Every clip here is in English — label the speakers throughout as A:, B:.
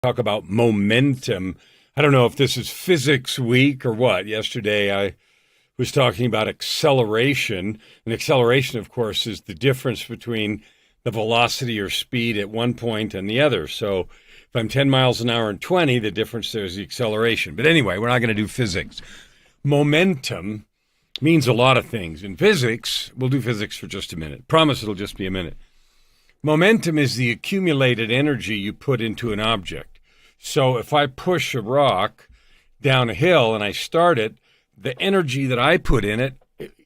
A: talk about momentum. I don't know if this is physics week or what. Yesterday I was talking about acceleration. And acceleration, of course, is the difference between the velocity or speed at one point and the other. So if I'm 10 miles an hour and 20, the difference there is the acceleration. But anyway, we're not going to do physics. Momentum means a lot of things. In physics, we'll do physics for just a minute. Promise it'll just be a minute. Momentum is the accumulated energy you put into an object. So if I push a rock down a hill and I start it, the energy that I put in it,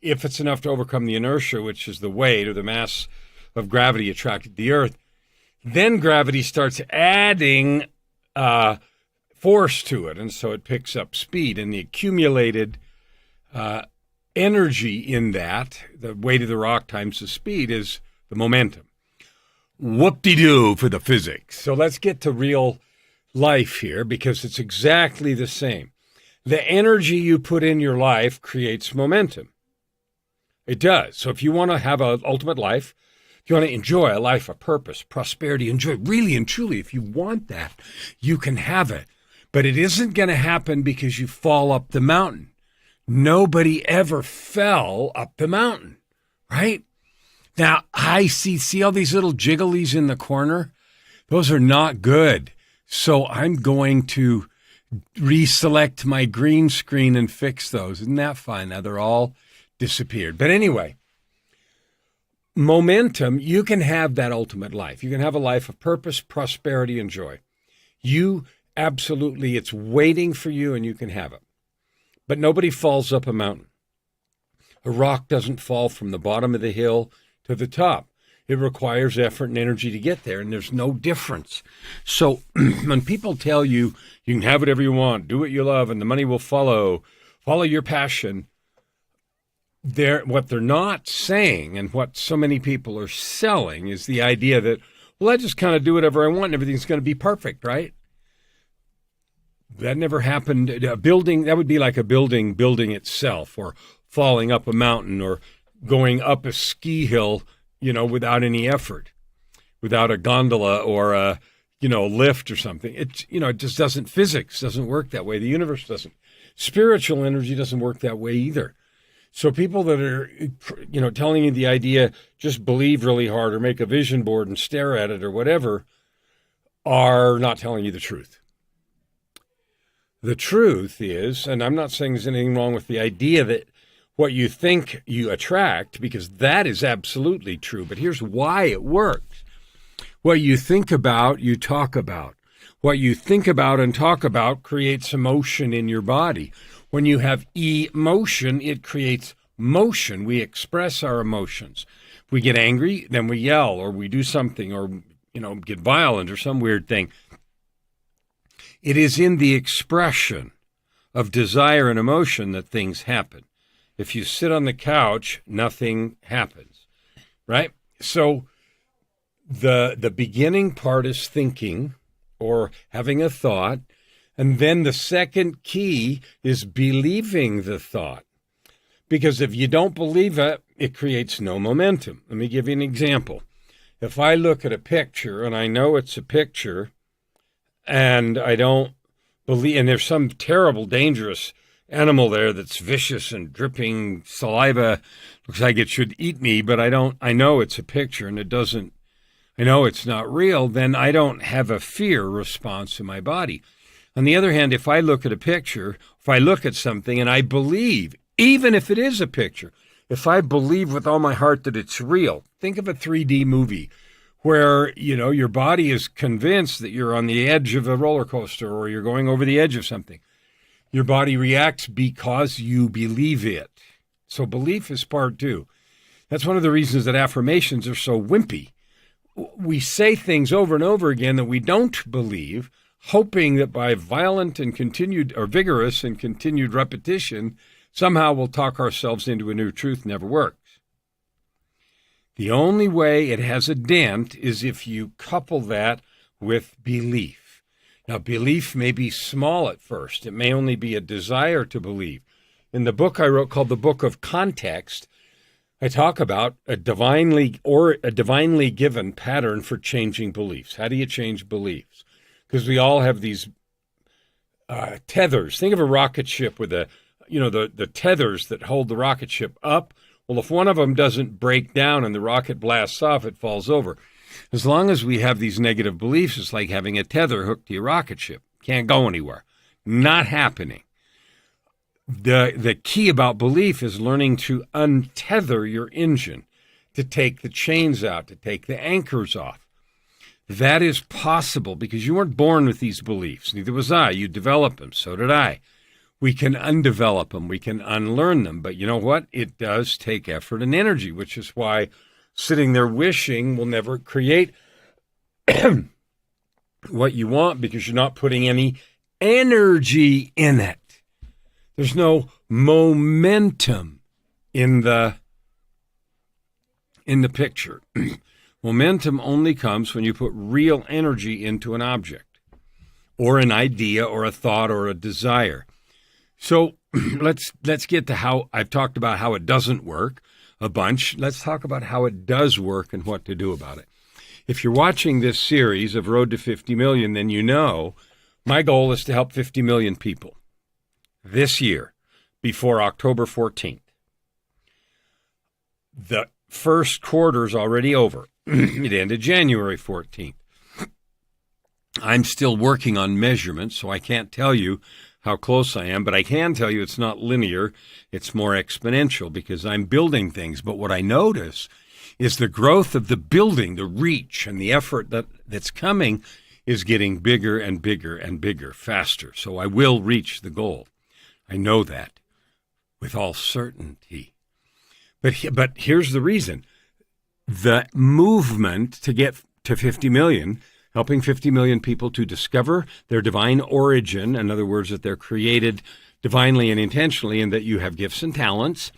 A: if it's enough to overcome the inertia, which is the weight or the mass of gravity attracted to the earth, then gravity starts adding force to it. And so it picks up speed. And the accumulated energy in that, the weight of the rock times the speed, is the momentum. Whoop-de-doo for the physics. So let's get to real life here, because it's exactly the same. The energy you put in your life creates momentum. It does. So if you want to have an ultimate life, if you want to enjoy a life of purpose, prosperity, and joy, really and truly, if you want that, you can have it. But it isn't going to happen because you fall up the mountain. Nobody ever fell up the mountain, right? Now, I see all these little jigglies in the corner. Those are not good. So I'm going to reselect my green screen and fix those. Isn't that fun? Now they're all disappeared. But anyway, momentum, you can have that ultimate life. You can have a life of purpose, prosperity, and joy. You absolutely, it's waiting for you and you can have it. But nobody falls up a mountain. A rock doesn't fall from the bottom of the hill to the top. It requires effort and energy to get there, and there's no difference. So when people tell you you can have whatever you want, do what you love, and the money will follow your passion, what they're not saying, and what so many people are selling, is the idea that, well, I just kind of do whatever I want and everything's going to be perfect, right? That never happened. A building, that would be like a building itself, or falling up a mountain, or going up a ski hill, without any effort, without a gondola or a, lift or something. It just doesn't, physics doesn't work that way. The universe doesn't. Spiritual energy doesn't work that way either. So people that are, telling you the idea, just believe really hard or make a vision board and stare at it or whatever, are not telling you the truth. The truth is, and I'm not saying there's anything wrong with the idea that what you think you attract, because that is absolutely true. But here's why it works. What you think about, you talk about. What you think about and talk about creates emotion in your body. When you have emotion, it creates motion. We express our emotions. If we get angry, then we yell, or we do something, or, get violent or some weird thing. It is in the expression of desire and emotion that things happen. If you sit on the couch, nothing happens, right? So the beginning part is thinking or having a thought, and then the second key is believing the thought. Because if you don't believe it, it creates no momentum. Let me give you an example. If I look at a picture and I know it's a picture and I don't believe, and there's some terrible, dangerous animal there that's vicious and dripping saliva, looks like it should eat me, but I know it's a picture and I know it's not real, then I don't have a fear response in my body. On the other hand, if I look at a picture, if I look at something and I believe, even if it is a picture, if I believe with all my heart that it's real, think of a 3D movie where, your body is convinced that you're on the edge of a roller coaster or you're going over the edge of something. Your body reacts because you believe it. So belief is part two. That's one of the reasons that affirmations are so wimpy. We say things over and over again that we don't believe, hoping that by violent and continued, or vigorous and continued repetition, somehow we'll talk ourselves into a new truth. Never works. The only way it has a dent is if you couple that with belief. Now, belief may be small at first. It may only be a desire to believe. In the book I wrote called The Book of Context, I talk about a divinely given pattern for changing beliefs. How do you change beliefs? because we all have these tethers. Think of a rocket ship with the tethers that hold the rocket ship up. Well, if one of them doesn't break down and the rocket blasts off, it falls over. As long as we have these negative beliefs, it's like having a tether hooked to your rocket ship. Can't go anywhere. Not happening. The key about belief is learning to untether your engine, to take the chains out, to take the anchors off. That is possible because you weren't born with these beliefs. Neither was I. You developed them. So did I. We can undevelop them. We can unlearn them. But you know what? It does take effort and energy, which is why sitting there wishing will never create what you want, because you're not putting any energy in it. There's no momentum in the picture. Momentum only comes when you put real energy into an object or an idea or a thought or a desire. So let's get to how I've talked about how it doesn't work a bunch. Let's talk about how it does work and what to do about it. If you're watching this series of Road to 50 Million, then you know my goal is to help 50 million people this year before October 14th. The first quarter's already over. It ended January 14th. I'm still working on measurements, so I can't tell you how close I am, but I can tell you it's not linear. It's more exponential because I'm building things. But what I notice is the growth of the building, the reach, and the effort that's coming is getting bigger and bigger and bigger, faster. So I will reach the goal. I know that with all certainty. But here's the reason. The movement to get to 50 million, helping 50 million people to discover their divine origin, in other words, that they're created divinely and intentionally, and that you have gifts and talents,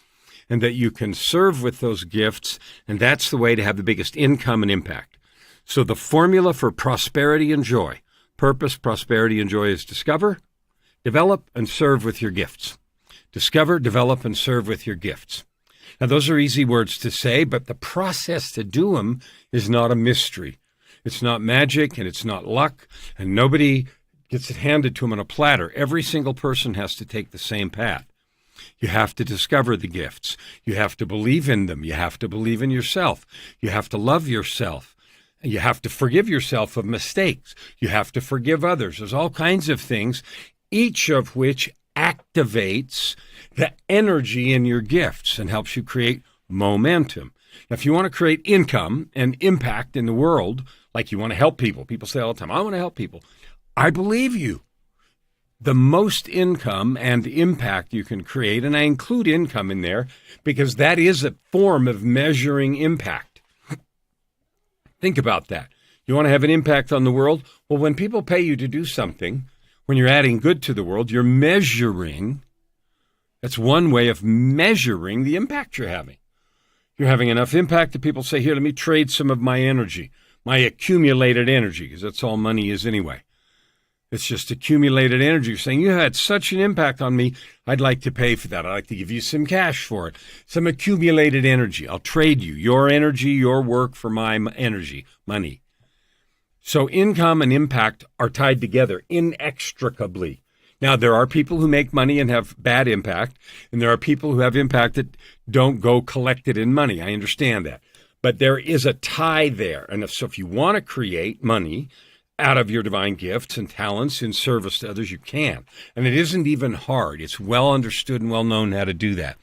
A: and that you can serve with those gifts, and that's the way to have the biggest income and impact. So the formula for prosperity and joy, purpose, prosperity, and joy is discover, develop, and serve with your gifts. Discover, develop, and serve with your gifts. Now, those are easy words to say, but the process to do them is not a mystery. It's not magic, and it's not luck, and nobody gets it handed to them on a platter. Every single person has to take the same path. You have to discover the gifts. You have to believe in them. You have to believe in yourself. You have to love yourself. You have to forgive yourself of mistakes. You have to forgive others. There's all kinds of things, each of which activates the energy in your gifts and helps you create momentum. Now, if you want to create income and impact in the world, like you want to help people, people say all the time, I want to help people. I believe you. The most income and impact you can create, and I include income in there because that is a form of measuring impact. Think about that. You want to have an impact on the world? Well, when people pay you to do something, when you're adding good to the world, you're measuring. That's one way of measuring the impact you're having. You're having enough impact that people say, here, let me trade some of my energy, my accumulated energy, because that's all money is anyway. It's just accumulated energy. You're saying, you had such an impact on me, I'd like to pay for that. I'd like to give you some cash for it, some accumulated energy. I'll trade you your energy, your work for my energy, money. So income and impact are tied together inextricably. Now, there are people who make money and have bad impact, and there are people who have impact that don't go collected in money. I understand that. But there is a tie there. And so if you want to create money out of your divine gifts and talents in service to others, you can. And it isn't even hard. It's well understood and well known how to do that.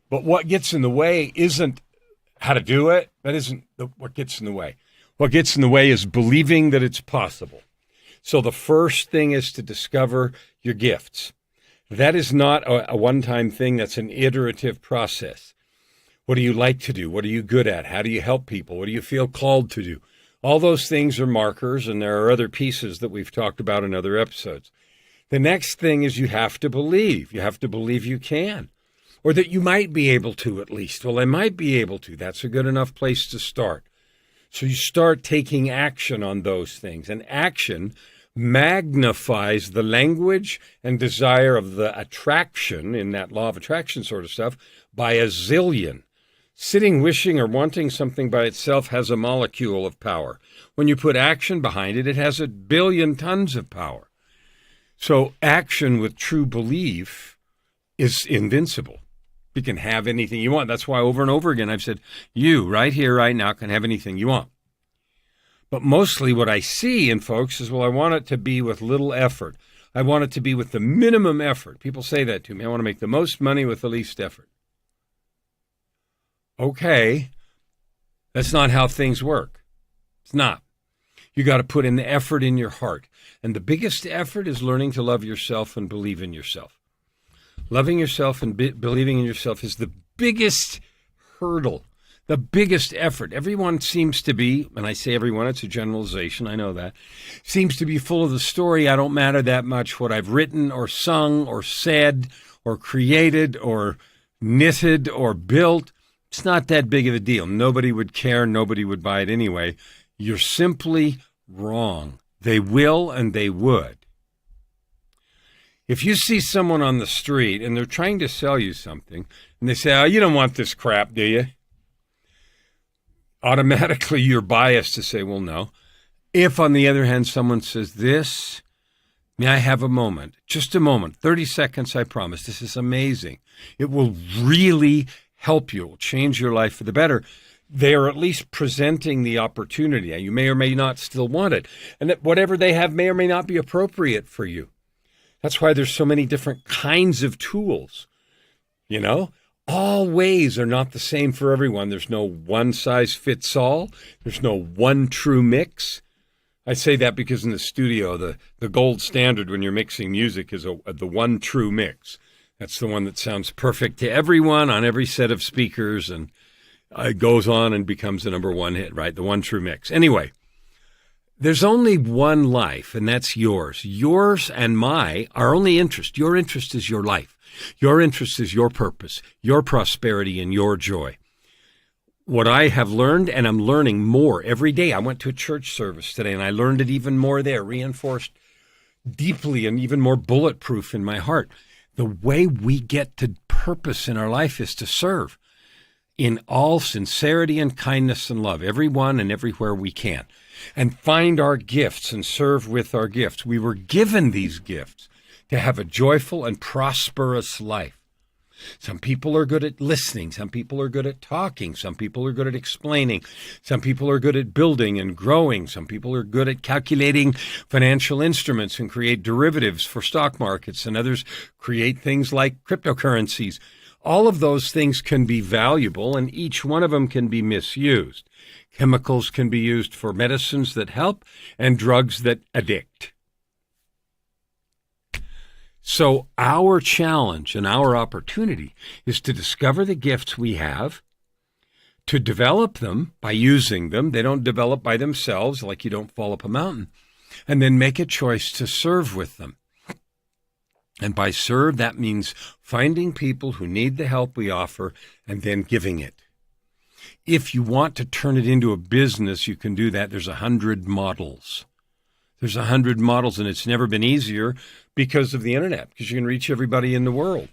A: But what gets in the way isn't how to do it. That isn't what gets in the way. What gets in the way is believing that it's possible. So the first thing is to discover your gifts. That is not a one-time thing. That's an iterative process. What do you like to do? What are you good at? How do you help people? What do you feel called to do? All those things are markers, and there are other pieces that we've talked about in other episodes. The next thing is you have to believe. You have to believe you can, or that you might be able to at least. Well, I might be able to. That's a good enough place to start. So you start taking action on those things, and action magnifies the language and desire of the attraction in that law of attraction sort of stuff by a zillion. Sitting, wishing, or wanting something by itself has a molecule of power. When you put action behind it, it has 1 billion tons of power. So action with true belief is invincible. You can have anything you want. That's why over and over again I've said, you right here, right now, can have anything you want. But mostly what I see in folks is, well, I want it to be with little effort. I want it to be with the minimum effort. People say that to me. I want to make the most money with the least effort. Okay, that's not how things work. It's not. You got to put in the effort in your heart. And the biggest effort is learning to love yourself and believe in yourself. Loving yourself and believing in yourself is the biggest hurdle, the biggest effort. Everyone seems to be, and I say everyone, it's a generalization, I know that, seems to be full of the story, I don't matter that much what I've written or sung or said or created or knitted or built. It's not that big of a deal. Nobody would care. Nobody would buy it anyway. You're simply wrong. They will and they would. If you see someone on the street and they're trying to sell you something and they say, oh, you don't want this crap, do you? Automatically you're biased to say, well, no. If, on the other hand, someone says this, may I have a moment? Just a moment. 30 seconds, I promise. This is amazing. It will really help you. It will change your life for the better. They are at least presenting the opportunity. You may or may not still want it. And that whatever they have may or may not be appropriate for you. That's why there's so many different kinds of tools. You know, all ways are not the same for everyone. There's no one size fits all. There's no one true mix. I say that because in the studio, the gold standard when you're mixing music is the one true mix. That's the one that sounds perfect to everyone on every set of speakers, and it goes on and becomes the number one hit, right? The one true mix. Anyway, there's only one life, and that's yours. Yours and our only interest. Your interest is your life. Your interest is your purpose, your prosperity, and your joy. What I have learned, and I'm learning more every day. I went to a church service today, and I learned it even more there, reinforced deeply and even more bulletproof in my heart. The way we get to purpose in our life is to serve in all sincerity and kindness and love, everyone and everywhere we can, and find our gifts and serve with our gifts. We were given these gifts to have a joyful and prosperous life. Some people are good at listening. Some people are good at talking. Some people are good at explaining. Some people are good at building and growing. Some people are good at calculating financial instruments and create derivatives for stock markets, and others create things like cryptocurrencies. All of those things can be valuable, and each one of them can be misused. Chemicals can be used for medicines that help and drugs that addict. So our challenge and our opportunity is to discover the gifts we have, to develop them by using them. They don't develop by themselves, like you don't fall up a mountain, and then make a choice to serve with them. And by serve, that means finding people who need the help we offer and then giving it. If you want to turn it into a business, you can do that. There's 100 models. There's 100 models, and it's never been easier because of the internet, because you can reach everybody in the world.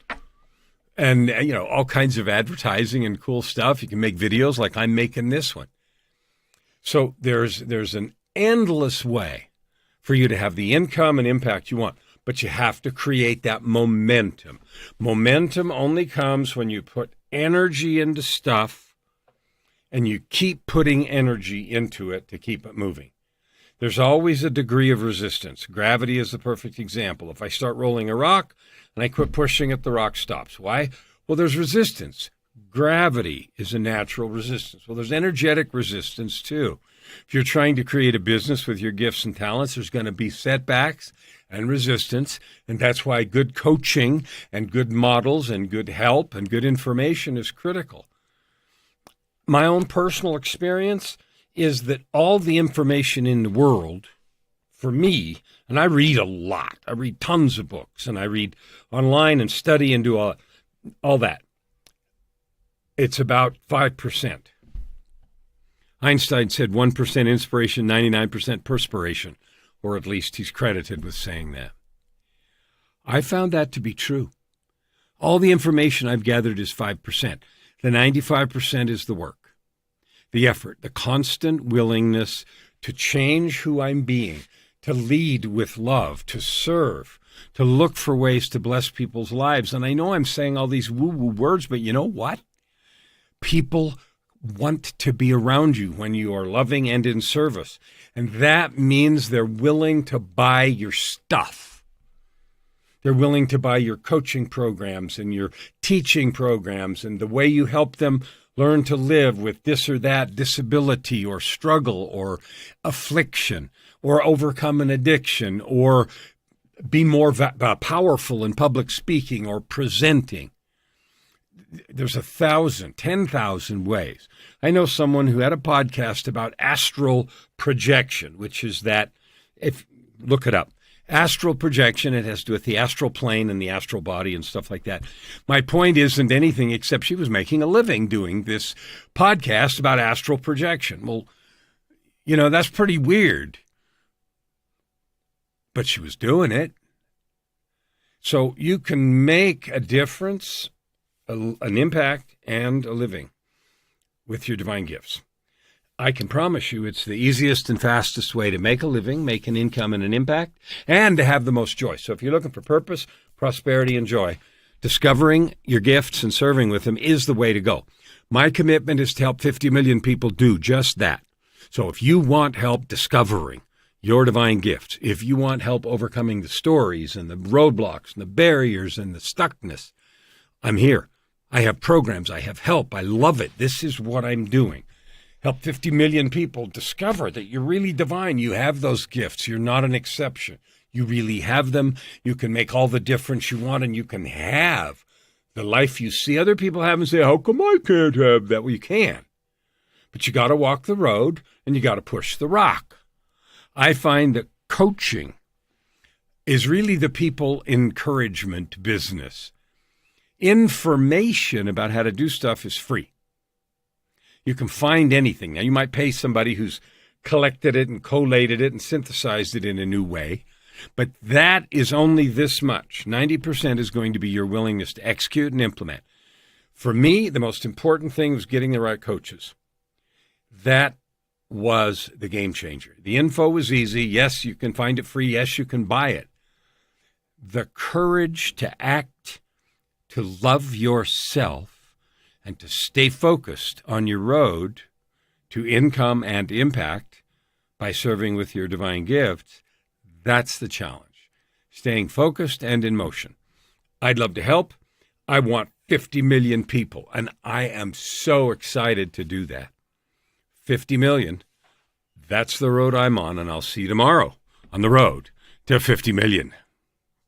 A: And, all kinds of advertising and cool stuff. You can make videos like I'm making this one. So there's an endless way for you to have the income and impact you want, but you have to create that momentum. Momentum only comes when you put energy into stuff and you keep putting energy into it to keep it moving. There's always a degree of resistance. Gravity is the perfect example. If I start rolling a rock and I quit pushing it, the rock stops. Why? Well, there's resistance. Gravity is a natural resistance. Well, there's energetic resistance too. If you're trying to create a business with your gifts and talents, there's going to be setbacks and resistance, and that's why good coaching and good models and good help and good information is critical. My own personal experience is that all the information in the world, for me, and I read a lot. I read tons of books, and I read online and study and do all that. It's about 5%. Einstein said 1% inspiration, 99% perspiration, or at least he's credited with saying that. I found that to be true. All the information I've gathered is 5%. The 95% is the work, the effort, the constant willingness to change who I'm being, to lead with love, to serve, to look for ways to bless people's lives. And I know I'm saying all these woo-woo words, but you know what? People want to be around you when you are loving and in service. And that means they're willing to buy your stuff. They're willing to buy your coaching programs and your teaching programs and the way you help them learn to live with this or that disability or struggle or affliction or overcome an addiction or be more powerful in public speaking or presenting. There's 1,000, 10,000 ways. I know someone who had a podcast about astral projection, which is that, if look it up, astral projection, it has to do with the astral plane and the astral body and stuff like that. My point isn't anything except she was making a living doing this podcast about astral projection. Well, that's pretty weird. But she was doing it. So you can make a difference, an impact, and a living with your divine gifts. I can promise you it's the easiest and fastest way to make a living, make an income and an impact, and to have the most joy. So if you're looking for purpose, prosperity, and joy, discovering your gifts and serving with them is the way to go. My commitment is to help 50 million people do just that. So if you want help discovering your divine gifts, if you want help overcoming the stories and the roadblocks and the barriers and the stuckness, I'm here. I have programs. I have help. I love it. This is what I'm doing. Help 50 million people discover that you're really divine. You have those gifts. You're not an exception. You really have them. You can make all the difference you want, and you can have the life you see other people have and say, how come I can't have that? Well, you can. But you got to walk the road, and you got to push the rock. I find that coaching is really the people encouragement business. Information about how to do stuff is free. You can find anything. Now, you might pay somebody who's collected it and collated it and synthesized it in a new way, but that is only this much. 90% is going to be your willingness to execute and implement. For me, the most important thing was getting the right coaches. That was the game changer. The info was easy. Yes, you can find it free. Yes, you can buy it. The courage to act, to love yourself, and to stay focused on your road to income and impact by serving with your divine gifts, that's the challenge. Staying focused and in motion. I'd love to help. I want 50 million people, and I am so excited to do that. 50 million, that's the road I'm on, and I'll see you tomorrow on the road to 50 million.